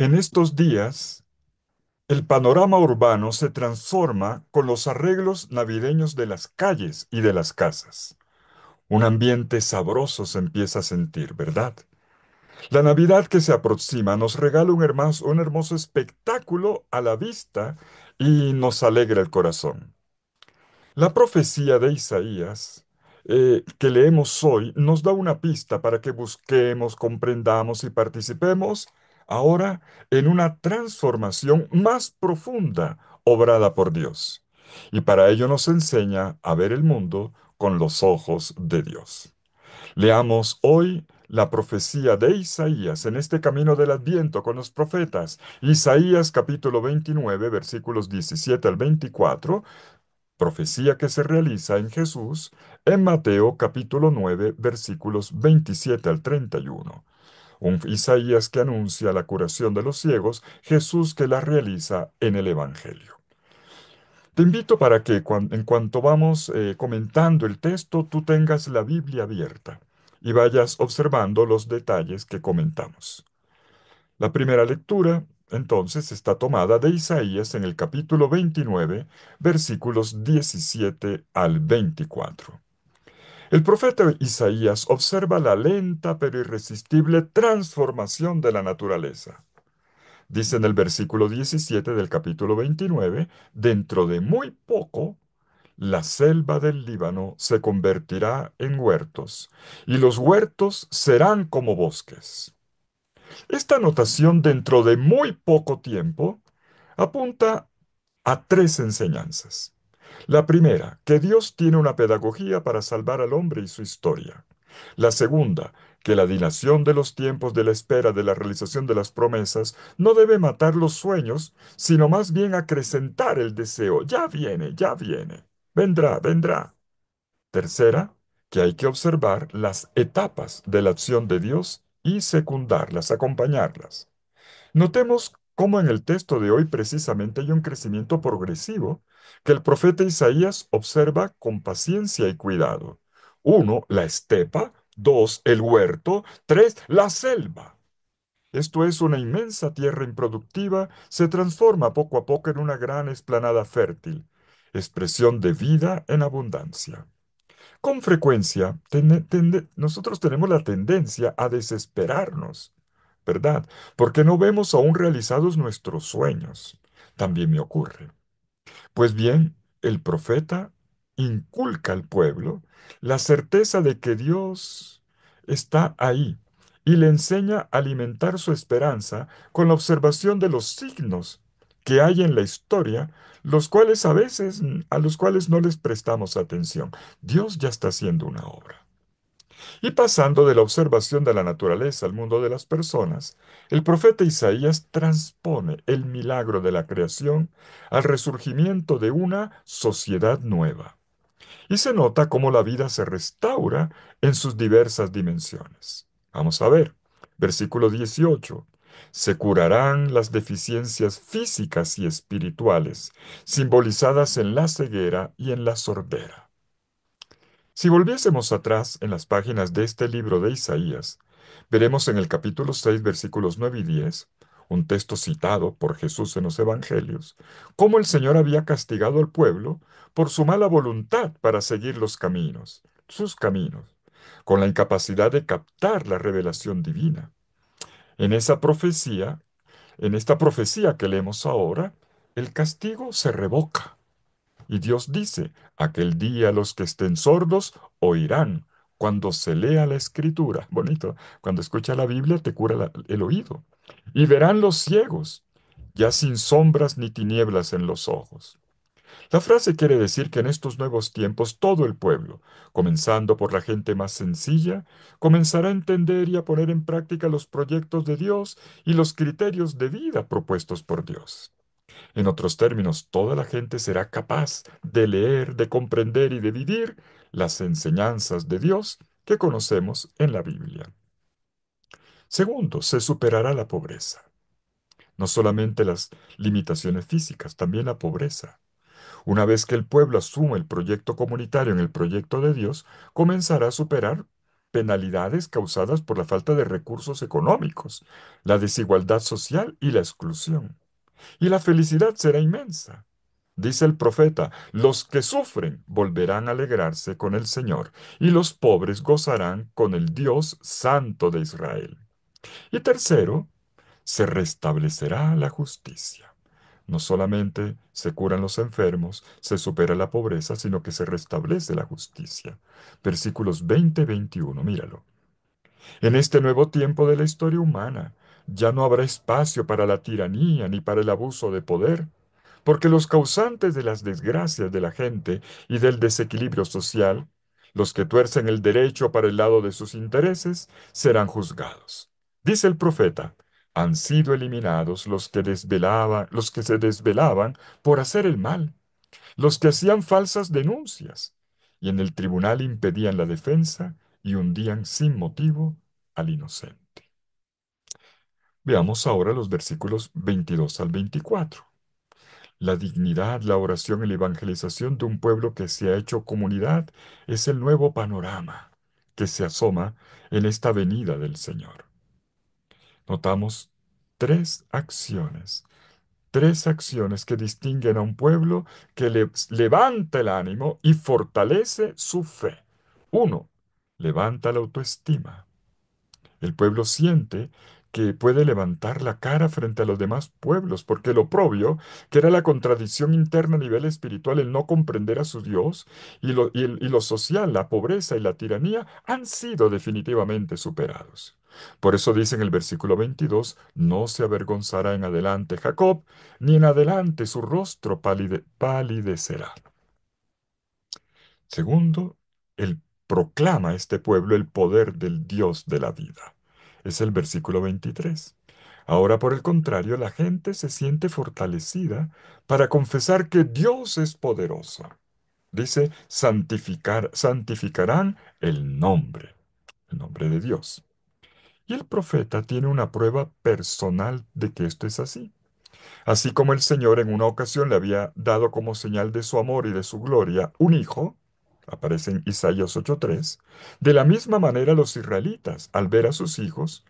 En estos días, el panorama urbano se transforma con los arreglos navideños de las calles y de las casas. Un ambiente sabroso se empieza a sentir, ¿verdad? La Navidad que se aproxima nos regala un hermoso espectáculo a la vista y nos alegra el corazón. La profecía de Isaías que leemos hoy nos da una pista para que busquemos, comprendamos y participemos ahora en una transformación más profunda obrada por Dios. Y para ello nos enseña a ver el mundo con los ojos de Dios. Leamos hoy la profecía de Isaías en este camino del Adviento con los profetas. Isaías capítulo 29 versículos 17 al 24, profecía que se realiza en Jesús en Mateo capítulo 9 versículos 27 al 31. Un Isaías que anuncia la curación de los ciegos, Jesús que la realiza en el Evangelio. Te invito para que en cuanto vamos comentando el texto, tú tengas la Biblia abierta y vayas observando los detalles que comentamos. La primera lectura, entonces, está tomada de Isaías en el capítulo 29, versículos 17 al 24. El profeta Isaías observa la lenta pero irresistible transformación de la naturaleza. Dice en el versículo 17 del capítulo 29, dentro de muy poco, la selva del Líbano se convertirá en huertos, y los huertos serán como bosques. Esta anotación dentro de muy poco tiempo apunta a tres enseñanzas. La primera, que Dios tiene una pedagogía para salvar al hombre y su historia. La segunda, que la dilación de los tiempos de la espera de la realización de las promesas no debe matar los sueños, sino más bien acrecentar el deseo. Ya viene, vendrá, vendrá. Tercera, que hay que observar las etapas de la acción de Dios y secundarlas, acompañarlas. Notemos cómo en el texto de hoy precisamente hay un crecimiento progresivo que el profeta Isaías observa con paciencia y cuidado. Uno, la estepa; dos, el huerto; tres, la selva. Esto es, una inmensa tierra improductiva se transforma poco a poco en una gran explanada fértil, expresión de vida en abundancia. Con frecuencia, nosotros tenemos la tendencia a desesperarnos, ¿verdad? Porque no vemos aún realizados nuestros sueños. También me ocurre. Pues bien, el profeta inculca al pueblo la certeza de que Dios está ahí y le enseña a alimentar su esperanza con la observación de los signos que hay en la historia, los cuales a los cuales no les prestamos atención. Dios ya está haciendo una obra. Y pasando de la observación de la naturaleza al mundo de las personas, el profeta Isaías transpone el milagro de la creación al resurgimiento de una sociedad nueva. Y se nota cómo la vida se restaura en sus diversas dimensiones. Vamos a ver, versículo 18. Se curarán las deficiencias físicas y espirituales, simbolizadas en la ceguera y en la sordera. Si volviésemos atrás en las páginas de este libro de Isaías, veremos en el capítulo 6, versículos 9 y 10, un texto citado por Jesús en los Evangelios, cómo el Señor había castigado al pueblo por su mala voluntad para seguir sus caminos, con la incapacidad de captar la revelación divina. En esa profecía, en esta profecía que leemos ahora, el castigo se revoca. Y Dios dice, aquel día los que estén sordos oirán cuando se lea la escritura. Bonito, cuando escucha la Biblia te cura el oído. Y verán los ciegos, ya sin sombras ni tinieblas en los ojos. La frase quiere decir que en estos nuevos tiempos todo el pueblo, comenzando por la gente más sencilla, comenzará a entender y a poner en práctica los proyectos de Dios y los criterios de vida propuestos por Dios. En otros términos, toda la gente será capaz de leer, de comprender y de vivir las enseñanzas de Dios que conocemos en la Biblia. Segundo, se superará la pobreza. No solamente las limitaciones físicas, también la pobreza. Una vez que el pueblo asuma el proyecto comunitario en el proyecto de Dios, comenzará a superar penalidades causadas por la falta de recursos económicos, la desigualdad social y la exclusión. Y la felicidad será inmensa. Dice el profeta, los que sufren volverán a alegrarse con el Señor, y los pobres gozarán con el Dios Santo de Israel. Y tercero, se restablecerá la justicia. No solamente se curan los enfermos, se supera la pobreza, sino que se restablece la justicia. Versículos 20 y 21, míralo. En este nuevo tiempo de la historia humana, ya no habrá espacio para la tiranía ni para el abuso de poder, porque los causantes de las desgracias de la gente y del desequilibrio social, los que tuercen el derecho para el lado de sus intereses, serán juzgados. Dice el profeta, han sido eliminados los que se desvelaban por hacer el mal, los que hacían falsas denuncias, y en el tribunal impedían la defensa y hundían sin motivo al inocente. Veamos ahora los versículos 22 al 24. La dignidad, la oración y la evangelización de un pueblo que se ha hecho comunidad es el nuevo panorama que se asoma en esta venida del Señor. Notamos tres acciones que distinguen a un pueblo que levanta el ánimo y fortalece su fe. Uno, levanta la autoestima. El pueblo siente que puede levantar la cara frente a los demás pueblos, porque lo propio, que era la contradicción interna a nivel espiritual, el no comprender a su Dios, y lo social, la pobreza y la tiranía, han sido definitivamente superados. Por eso dice en el versículo 22, no se avergonzará en adelante Jacob, ni en adelante su rostro palidecerá. Segundo, él proclama a este pueblo el poder del Dios de la vida. Es el versículo 23. Ahora, por el contrario, la gente se siente fortalecida para confesar que Dios es poderoso. Dice, santificarán el nombre de Dios. Y el profeta tiene una prueba personal de que esto es así. Así como el Señor en una ocasión le había dado como señal de su amor y de su gloria un hijo, aparece en Isaías 8:3, de la misma manera los israelitas, al ver a sus hijos,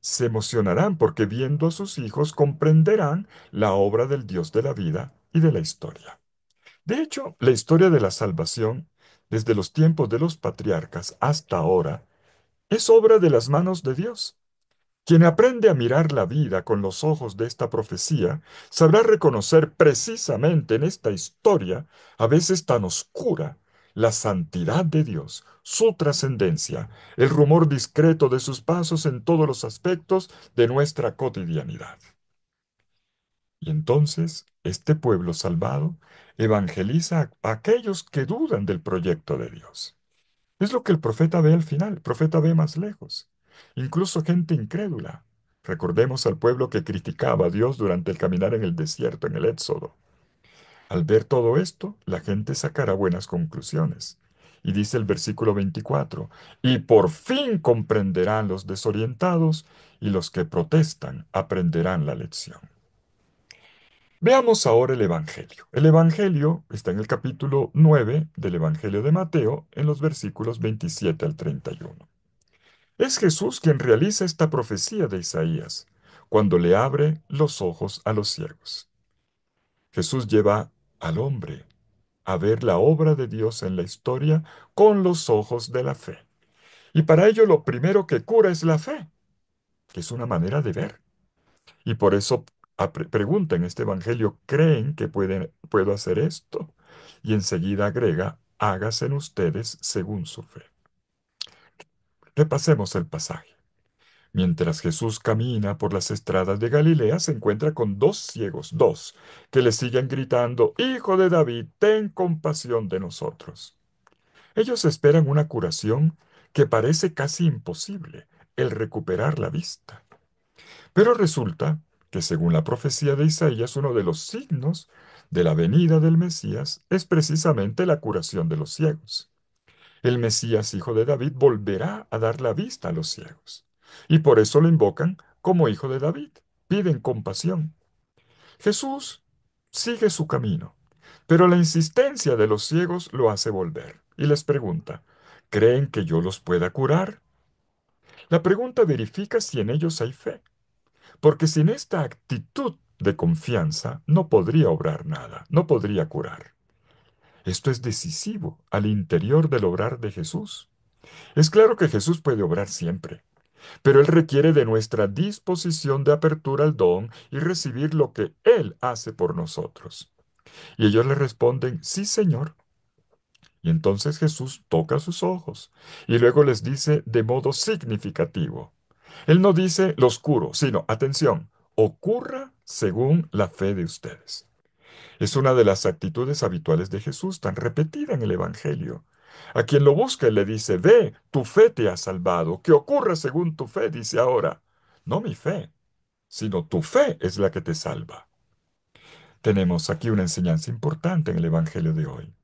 se emocionarán porque viendo a sus hijos comprenderán la obra del Dios de la vida y de la historia. De hecho, la historia de la salvación, desde los tiempos de los patriarcas hasta ahora, es obra de las manos de Dios. Quien aprende a mirar la vida con los ojos de esta profecía, sabrá reconocer precisamente en esta historia, a veces tan oscura, la santidad de Dios, su trascendencia, el rumor discreto de sus pasos en todos los aspectos de nuestra cotidianidad. Y entonces, este pueblo salvado evangeliza a aquellos que dudan del proyecto de Dios. Es lo que el profeta ve al final, el profeta ve más lejos, incluso gente incrédula. Recordemos al pueblo que criticaba a Dios durante el caminar en el desierto, en el Éxodo. Al ver todo esto, la gente sacará buenas conclusiones. Y dice el versículo 24, y por fin comprenderán los desorientados y los que protestan aprenderán la lección. Veamos ahora el Evangelio. El Evangelio está en el capítulo 9 del Evangelio de Mateo, en los versículos 27 al 31. Es Jesús quien realiza esta profecía de Isaías, cuando le abre los ojos a los ciegos. Jesús lleva al hombre a ver la obra de Dios en la historia con los ojos de la fe. Y para ello lo primero que cura es la fe, que es una manera de ver. Y por eso pregunta en este Evangelio, ¿creen que puedo hacer esto? Y enseguida agrega, hágase en ustedes según su fe. Repasemos el pasaje. Mientras Jesús camina por las estradas de Galilea, se encuentra con dos ciegos, dos, que le siguen gritando, Hijo de David, ten compasión de nosotros. Ellos esperan una curación que parece casi imposible, el recuperar la vista. Pero resulta que según la profecía de Isaías, uno de los signos de la venida del Mesías es precisamente la curación de los ciegos. El Mesías, hijo de David, volverá a dar la vista a los ciegos. Y por eso lo invocan como hijo de David. Piden compasión. Jesús sigue su camino, pero la insistencia de los ciegos lo hace volver y les pregunta, ¿Creen que yo los pueda curar? La pregunta verifica si en ellos hay fe, porque sin esta actitud de confianza no podría obrar nada, no podría curar. Esto es decisivo al interior del obrar de Jesús. Es claro que Jesús puede obrar siempre, pero Él requiere de nuestra disposición de apertura al don y recibir lo que Él hace por nosotros. Y ellos le responden, sí, Señor. Y entonces Jesús toca sus ojos y luego les dice de modo significativo. Él no dice los curo, sino, atención, ocurra según la fe de ustedes. Es una de las actitudes habituales de Jesús, tan repetida en el Evangelio. A quien lo busca, Él le dice, ve, tu fe te ha salvado, que ocurra según tu fe, dice ahora. No mi fe, sino tu fe es la que te salva. Tenemos aquí una enseñanza importante en el Evangelio de hoy.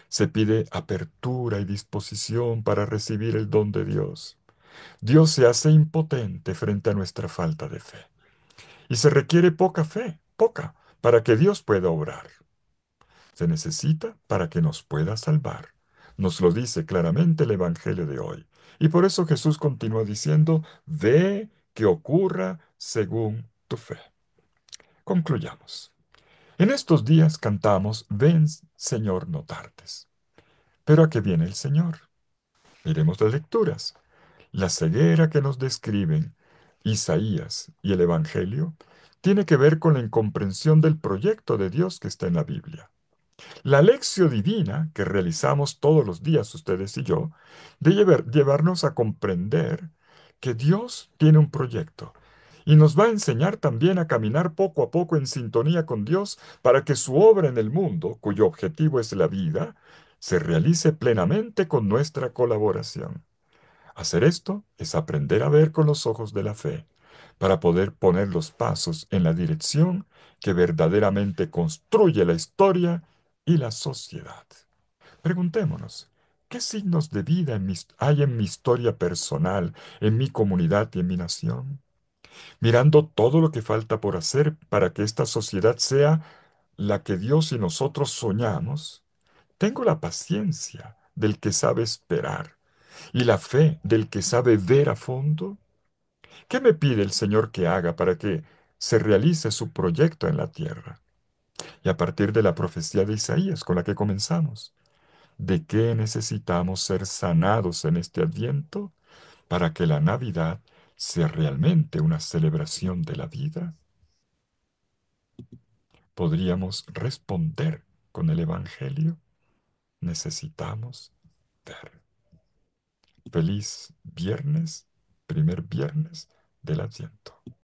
Se pide apertura y disposición para recibir el don de Dios. Dios se hace impotente frente a nuestra falta de fe. Y se requiere poca fe, poca, para que Dios pueda obrar. Se necesita para que nos pueda salvar. Nos lo dice claramente el Evangelio de hoy. Y por eso Jesús continúa diciendo, ve que ocurra según tu fe. Concluyamos. En estos días cantamos, ven, Señor, no tardes. ¿Pero a qué viene el Señor? Miremos las lecturas. La ceguera que nos describen Isaías y el Evangelio tiene que ver con la incomprensión del proyecto de Dios que está en la Biblia. La lección divina que realizamos todos los días ustedes y yo debe llevarnos a comprender que Dios tiene un proyecto y nos va a enseñar también a caminar poco a poco en sintonía con Dios para que su obra en el mundo, cuyo objetivo es la vida, se realice plenamente con nuestra colaboración. Hacer esto es aprender a ver con los ojos de la fe, para poder poner los pasos en la dirección que verdaderamente construye la historia y la sociedad. Preguntémonos, ¿qué signos de vida hay en mi historia personal, en mi comunidad y en mi nación? Mirando todo lo que falta por hacer para que esta sociedad sea la que Dios y nosotros soñamos, tengo la paciencia del que sabe esperar y la fe del que sabe ver a fondo. ¿Qué me pide el Señor que haga para que se realice su proyecto en la tierra? Y a partir de la profecía de Isaías con la que comenzamos, ¿de qué necesitamos ser sanados en este Adviento para que la Navidad sea realmente una celebración de la vida? ¿Podríamos responder con el Evangelio? Necesitamos ver. Feliz viernes, primer viernes del Adviento.